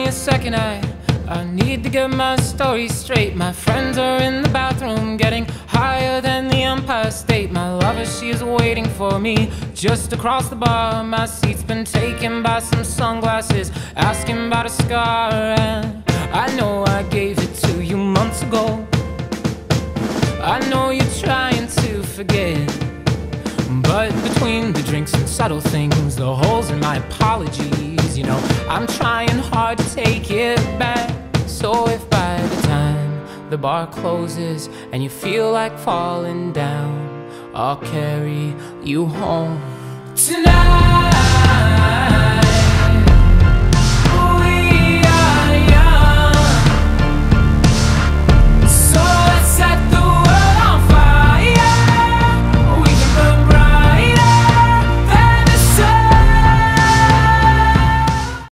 a second, I need to get my story straight. My friends are in the bathroom getting higher than the Empire State. My lover, she is waiting for me just across the bar. My seat's been taken by some sunglasses asking about a scar. And I know I gave it to you months ago. I know you're trying to forget, but between the drinks and subtle things, the holes in my apologies, you know, I'm trying hard to take it back. So if by the time the bar closes and you feel like falling down, I'll carry you home tonight.